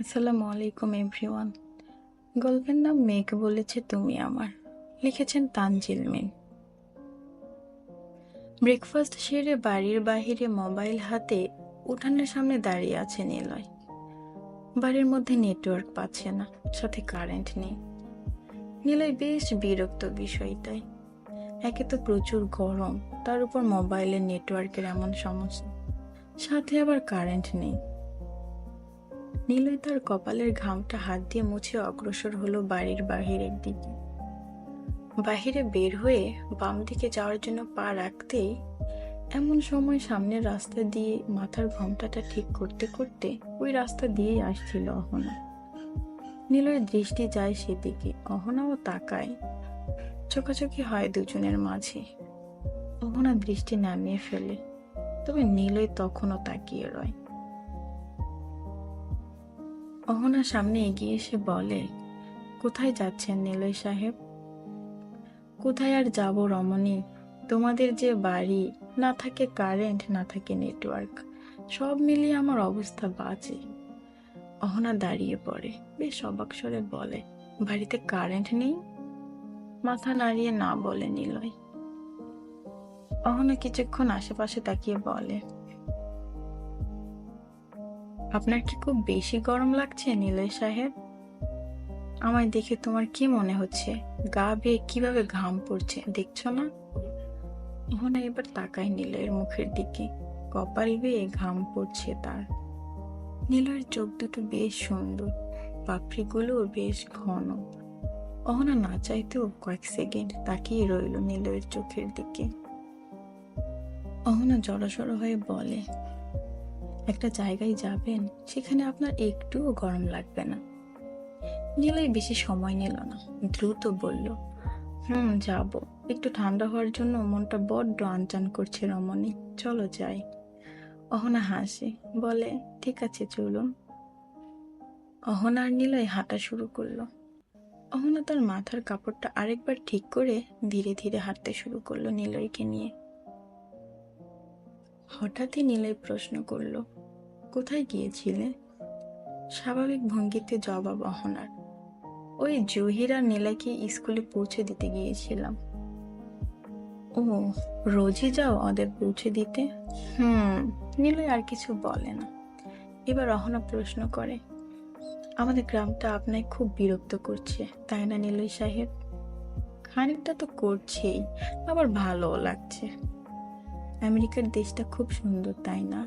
আসসালামু আলাইকুম এভরিওয়ান। গল্পের নাম মেঘ বলেছে তুমি আমার, লিখেছেন তানজিল মিম। ব্রেকফাস্ট সেরে বাড়ির বাহিরে মোবাইল হাতে উঠানের সামনে দাঁড়িয়ে আছে নিলয়। বাড়ির মধ্যে নেটওয়ার্ক পাচ্ছে না, সাথে কারেন্ট নেই। নিলয় বেশ বিরক্ত বিষয়টাই। একে তো প্রচুর গরম, তার উপর মোবাইলের নেটওয়ার্কের এমন সমস্যা, সাথে আবার কারেন্ট নেই। নিলয় তার কপালের ঘামটা হাত দিয়ে মুছে অগ্রসর হলো বাড়ির বাহিরের দিকে। বাহিরে বের হয়ে বাম দিকে যাওয়ার জন্য পা রাখতেই এমন সময় সামনের রাস্তা দিয়ে মাথার ঘোমটাটা ঠিক করতে করতে ওই রাস্তা দিয়েই আসছিল অহনা। নীলয়ের দৃষ্টি যায় সেদিকে, অহনাও তাকায়। চোখাচোখি হয় দুজনের মাঝে। অহনা দৃষ্টি নামিয়ে ফেলে, তবে নীলয় তখনও তাকিয়ে রয়। অহনা সামনে এগিয়ে এসে বলে, কোথায় যাচ্ছেন নীলয় সাহেব? কোথায় আর যাব রমণী, তোমাদের যে বাড়ি, না থাকে কারেন্ট, না থাকে নেটওয়ার্ক, সব মিলিয়ে আমার অবস্থা বাজে। অহনা দাঁড়িয়ে পড়ে, বেশ অবাক স্বরে বলে, বাড়িতে কারেন্ট নেই? মাথা নাড়িয়ে না বলে নিলয়। অহনা কিছুক্ষণ আশেপাশে তাকিয়ে বলে, আপনার কি খুব বেশি গরম লাগছে নিলয় সাহেব? আমায় দেখে তোমার কি মনে হচ্ছে? গা বেয়ে কিভাবে ঘাম পড়ছে দেখছো না? মোহনা এবার তাকায় নীলয়ের মুখের দিকে, কপাল বেয়ে ঘাম পড়ছে তার। নীলয়ের চোখ দুটো বেশ সুন্দর, পাপড়িগুলো বেশ ঘন। অহনা না চাইতেও কয়েক সেকেন্ড তাকিয়ে রইল নীলয়ের চোখের দিকে। অহনা জড়সড় হয়ে বলে, একটা জায়গায় যাবেন, সেখানে আপনার একটুও গরম লাগবে না। নীলয় বেশি সময় নিল না, দ্রুত বলল, যাব। একটু ঠান্ডা হওয়ার জন্য মনটা বড্ড আনচান করছে রমণী, চলো যাই। অহনা হাসে, বলে, ঠিক আছে চলুন। অহনা আর নিলয় হাঁটা শুরু করলো। অহনা তার মাথার কাপড়টা আরেকবার ঠিক করে ধীরে ধীরে হাঁটতে শুরু করলো নিলয়কে নিয়ে। হঠাৎই নিলয় প্রশ্ন করলো, কোথায় গিয়েছিলে? স্বাভাবিক ভঙ্গিতে জবাব অহনার, ওই জহির আর নিলয়কে স্কুলে পৌঁছে দিতে গিয়েছিলাম। ও, রোজই যাও ওদের পৌঁছে দিতে? নিলয় আর কিছু বলে না। এবার অহনা প্রশ্ন করে, আমাদের গ্রামটা আপনাকে খুব বিরক্ত করছে তাই না নিলয় সাহেব? খানিকটা তো করছেই, আবার ভালোও লাগছে। আমেরিকার দেশটা খুব সুন্দর তাই না?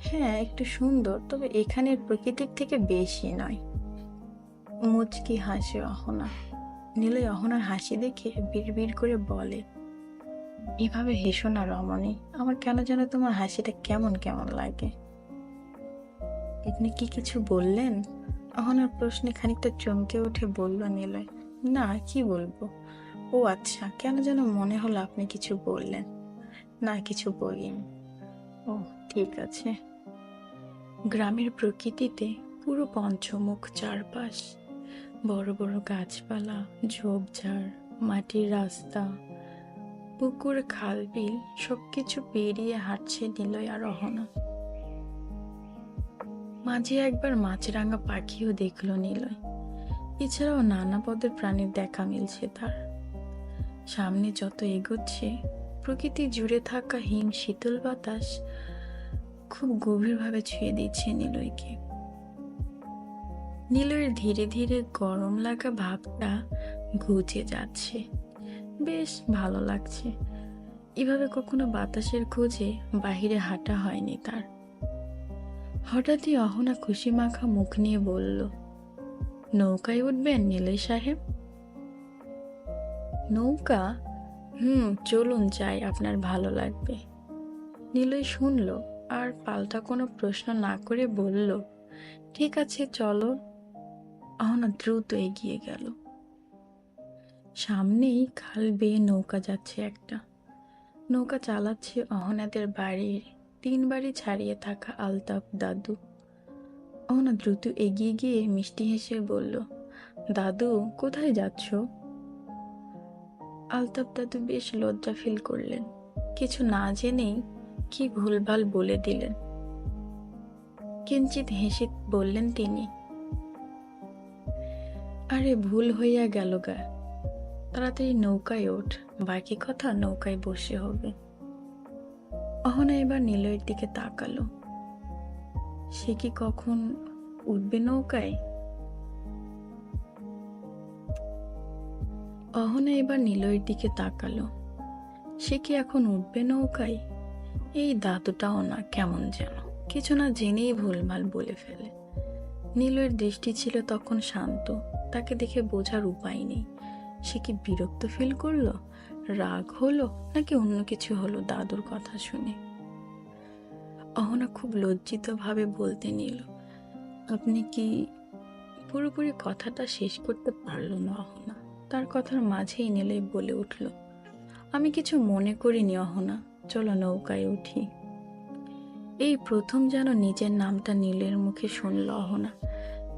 হ্যাঁ একটু সুন্দর, তবে এখানের প্রকৃতির থেকে বেশি নয়। মুচকি হাসে অহনা। নিলয় অহনার হাসি দেখে বিড়বিড় করে বলে, এভাবে হেসো না রমণী, আমার কেন যেন তোমার হাসিটা কেমন কেমন লাগে। আপনি কি কিছু বললেন? অহনার প্রশ্নে খানিকটা চমকে উঠে বলল নিলয়, না কি বলবো। ও আচ্ছা, কেন যেন মনে হলো আপনি কিছু বললেন। না কিছু বলিনি। ও ঠিক আছে। গ্রামের প্রকৃতিতে পুরো পঞ্চমুখ চারপাশ, বড় বড় গাছপালা, ঝোপঝাড়, মাটির রাস্তা, পুকুর, খাল, বিল, সবকিছু পেরিয়ে হাঁটছে নিলয় আর অহনা। মাঝে একবার মাছরাঙা পাখিও দেখলো নিলয়। এছাড়াও নানা পদের প্রাণীর দেখা মিলছে তার। সামনে যত এগোচ্ছে, প্রকৃতি জুড়ে থাকা হিম শীতল বাতাস খুব গভীরভাবে ছুঁয়ে দিচ্ছে নিলয়কে। নিলয়ের ধীরে ধীরে গরম লাগা ভাবটা ঘুচে যাচ্ছে, বেশ ভালো লাগছে। এভাবে কখনো বাতাসের খোঁজে বাহিরে হাঁটা হয়নি তার। হঠাৎই অহনা খুশি মাখা মুখ নিয়ে বলল, নৌকায় উঠবেন নিলয় সাহেব? নৌকা? চলুন যাই, আপনার ভালো লাগবে। নিলয় শুনলো আর পাল্টা কোনো প্রশ্ন না করে বলল, ঠিক আছে চলো। অহনা দ্রুত এগিয়ে গেল। সামনেই খাল বেয়ে নৌকা যাচ্ছে একটা। নৌকা চালাচ্ছে অহনাদের বাড়ির 3 বাড়ি ছাড়িয়ে থাকা আলতাফ দাদু। অহনা দ্রুত এগিয়ে গিয়ে মিষ্টি হেসে বলল, দাদু কোথায় যাচ্ছ? আলতাফ দাদু বেশ লজ্জা ফিল করলেন, কিছু না জেনেই কি ভুলভাল বলে দিলেন। কিঞ্চিত হেসে বললেন তিনি, আরে ভুল হইয়া গেল গা, তাড়াতাড়ি নৌকায় ওঠ, বাকি কথা নৌকায় বসে হবে। অহনা এবার নিলয়ের দিকে তাকালো। সে কি কখন উঠবে নৌকায়? অহনা এবার নিলয়ের দিকে তাকালো। সে কি এখন উঠবে নৌকায়? এই দাদুটাও না কেমন যেন কিছু না জেনেই ভুলভাল বলে ফেলে। নিলয়ের দৃষ্টি ছিল তখন শান্ত, তাকে দেখে বোঝার উপায় নেই সে কি বিরক্ত ফিল করলো, রাগ হলো, নাকি অন্য কিছু হলো দাদুর কথা শুনে। অহনা খুব লজ্জিত ভাবে বলতে নিল, আপনি কি? পুরোপুরি কথাটা শেষ করতে পারল না অহনা। তার কথার মাঝেই নিলয় বলে উঠল, আমি কিছু মনে করিনি অহনা, চলো নৌকায় উঠি। এই প্রথম যেন নিজের নামটা নীলের মুখে শুনল অহনা।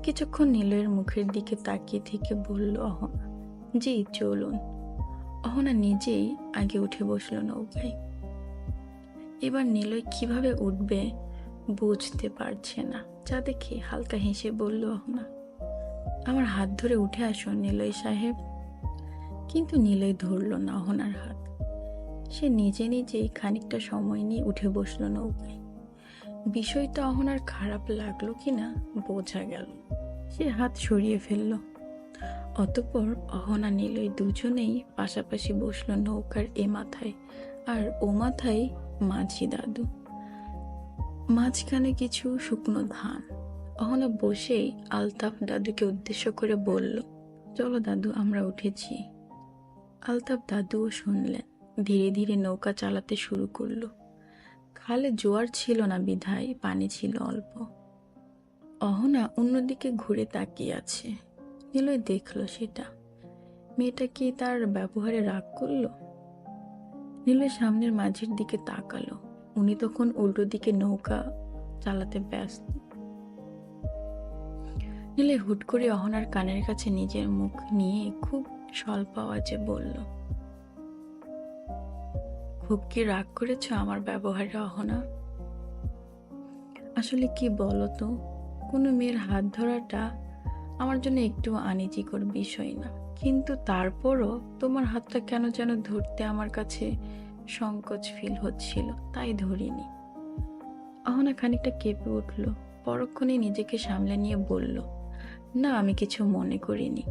কিছুক্ষণ নীলের মুখের দিকে তাকিয়ে থেকে বলল অহনা, জি চলুন। অহনা নিজেই আগে উঠে বসলো নৌকায়। এবার নিলয় কিভাবে উঠবে বুঝতে পারছে না, যা দেখে হালকা হেসে বলল অহনা, আমার হাত ধরে উঠে আসুন নিলয় সাহেব। কিন্তু নিলয় ধরল না অহনার হাত। সে নিজে নিজেই খানিকটা সময় নিয়ে উঠে বসলো নৌকায়। বিষয়টা অহনার খারাপ লাগলো কিনা বোঝা গেল। সে হাত সরিয়ে ফেলল। অতঃপর অহনা নিলয় দুজনেই পাশাপাশি বসলো নৌকার এ মাথায়, আর ও মাথায় মাঝি দাদু। মাঝখানে কিছু শুকনো ধান। অহনা বসেই আলতাফ দাদুকে উদ্দেশ্য করে বলল, চলো দাদু আমরা উঠেছি। আলতাফ দাদুও শুনলেন। ধীরে ধীরে নৌকা চালাতে শুরু করলো। খালে জোয়ার ছিল না বিধায় পানি ছিল অল্প। অহনা অন্যদিকে ঘুরে তাকিয়ে আছে। নিলয় দেখলো সেটা। মেয়েটা কি তার ব্যবহারে রাগ করলো? নিলয় সামনের মাঝির দিকে তাকালো। উনি তখন উল্টো দিকে নৌকা চালাতে ব্যস্ত। নিলয় হুট করে অহনার কানের কাছে নিজের মুখ নিয়ে খুব স্বল্প আওয়াজে বলল, খুব কি রাগ করেছ আমার ব্যবহারে অহনা? আসলে কি বলো তো, কোনো মেয়ের হাত ধরাটা আমার জন্য একটু আনিজিকর বিষয় না, কিন্তু তারপরও তোমার হাতটা কেন যেন ধরতে আমার কাছে সংকোচ ফিল হচ্ছিল, তাই ধরিনি। অহনা খানিকটা কেঁপে উঠল। পরক্ষণে নিজেকে সামলে নিয়ে বলল, না আমি কিছু মনে করিনি।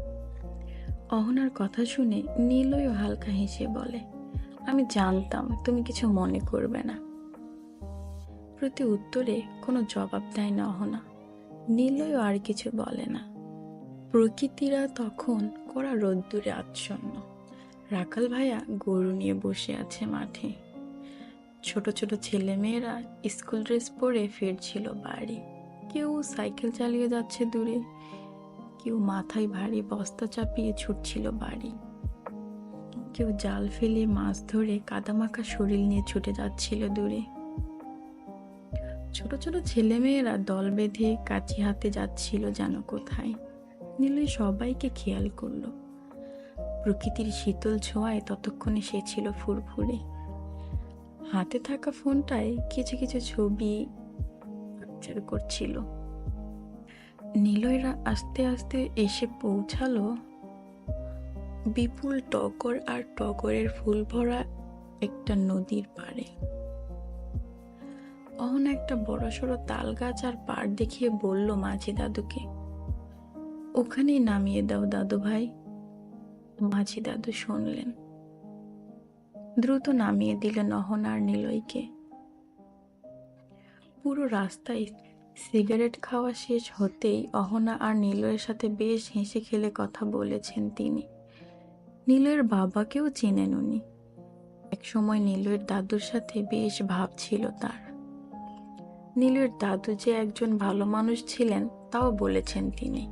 অহনার কথা শুনে নীলয়ও হালকা হেসে বলে, আমি জানতাম তুমি কিছু মনে করবে না। প্রতি উত্তরে কোনো জবাব দেয় না অহনা। নীলয়ও আর কিছু বলে না। প্রকৃতিরা তখন কড়া রোদ্দুরে আচ্ছন্ন। রাখাল ভাইয়া গরু নিয়ে বসে আছে মাঠে। ছোট ছোট ছেলেমেয়েরা স্কুল ড্রেস পরে ফিরছিল বাড়ি। কেউ সাইকেল চালিয়ে যাচ্ছে দূরে, কেউ মাথায় ভারী বস্তা চাপিয়ে ছুটছিল বাড়ি, কেউ জাল ফেলে মাছ ধরে কাদামাখা শরীর নিয়ে ছুটে যাচ্ছিল দূরে। ছোট ছোট ছেলেমেয়েরা দল বেঁধে কাছি হাতে যাচ্ছিল যেন কোথায়। নীলয় সবাইকে খেয়াল করলো। প্রকৃতির শীতল ছোঁয়ায় ততক্ষণে সে ছিল ফুরফুরে। হাতে থাকা ফোনটায় কিছু কিছু ছবি ক্যাপচার করছিল। নীলয়রা আস্তে আস্তে এসে পৌঁছালো বিপুল টগর আর টগরের ফুল ভরা একটা নদীর পাড়ে। অহনা একটা বড়সড় তাল গাছ আর পাড় দেখিয়ে বলল মাঝি দাদুকে, ওখানেই নামিয়ে দাও দাদু ভাই। মাঝি দাদু শুনলেন। দ্রুত নামিয়ে দিলেন অহনা আর নিলয়কে। পুরো রাস্তায় সিগারেট খাওয়া শেষ হতেই অহনা আর নিলয়ের সাথে বেশ হেসে খেলে কথা বলেছেন তিনি। নিলয়ের বাবাকেও চেনেন উনি। একসময় নিলয়ের দাদুর সাথে বেশ ভাব ছিল তার। নিলয়ের দাদু যে একজন ভালো মানুষ ছিলেন তাও বলেছেন তিনি।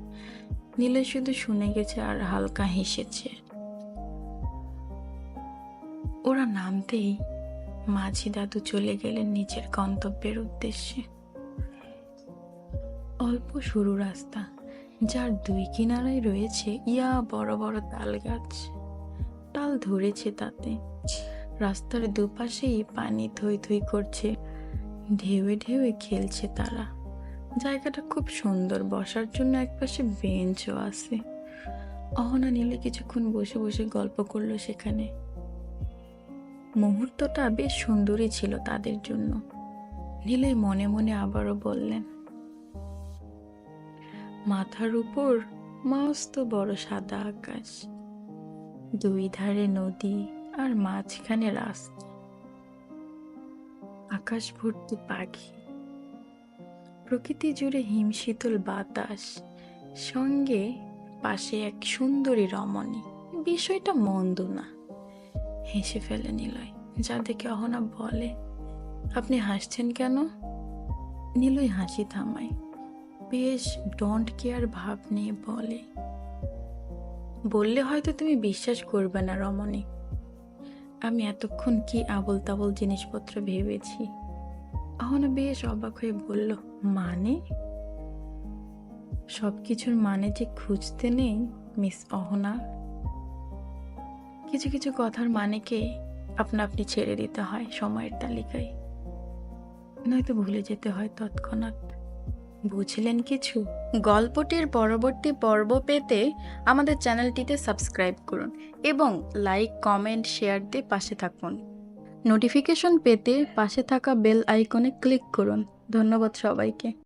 নিলয় শুধু শুনে গেছে আর হালকা হেসেছে। ওরা নামতেই মাঝি দাদু চলে গেলেন নিজের গন্তব্যের উদ্দেশ্যে। অল্প সরু রাস্তা, যার দুই কিনারায় রয়েছে ইয়া বড় বড় তাল গাছ। তাল ধরেছে তাতে। রাস্তার দুপাশেই পানি থই থই করছে, ঢেউয়ে ঢেউয়ে খেলছে তারা। জায়গাটা খুব সুন্দর, বসার জন্য একপাশে বেঞ্চও আছে। অহনা নীলে কিছুক্ষণ বসে বসে গল্প করলো সেখানে। মুহূর্তটা বেশ সুন্দরই ছিল তাদের জন্য। নীলই মনে মনে আবারও বললেন, মাথার উপর মস্ত বড় সাদা আকাশ, দুই ধারে নদী আর মাঝখানে রাস্তা, আকাশ ভর্তি পাখি, প্রকৃতি জুড়ে হিমশীতল বাতাস, সঙ্গে পাশে এক সুন্দরী রমণী। বিষয়টা মন্দ না। হেসে ফেলে নিলয়, যা দেখে অহনা বলে, আপনি হাসছেন কেন? নিলয় হাসি থামায়, বেশ ডোন্ট কেয়ার ভাব নিয়ে বলে, বললে হয়তো তুমি বিশ্বাস করবে না রমণী, আমি এতক্ষণ কি আবোল তাবোল জিনিসপত্র ভেবেছি। অহনা বেশ অবাক হয়ে বলল, মানে? সবকিছুর মানে যে খুঁজতে নেই মিস অহনা। কিছু কিছু কথার মানেকে আপনা আপনি ছেড়ে দিতে হয় সময়ের তালিকায়, নয়তো ভুলে যেতে হয় তৎক্ষণাৎ। বুঝলেন কিছু? গল্পটির পরবর্তী পর্ব পেতে আমাদের চ্যানেলটিতে সাবস্ক্রাইব করুন এবং লাইক, কমেন্ট, শেয়ার দিয়ে পাশে থাকুন। নোটিফিকেশন পেতে পাশে থাকা বেল আইকনে ক্লিক করুন। ধন্যবাদ সবাইকে।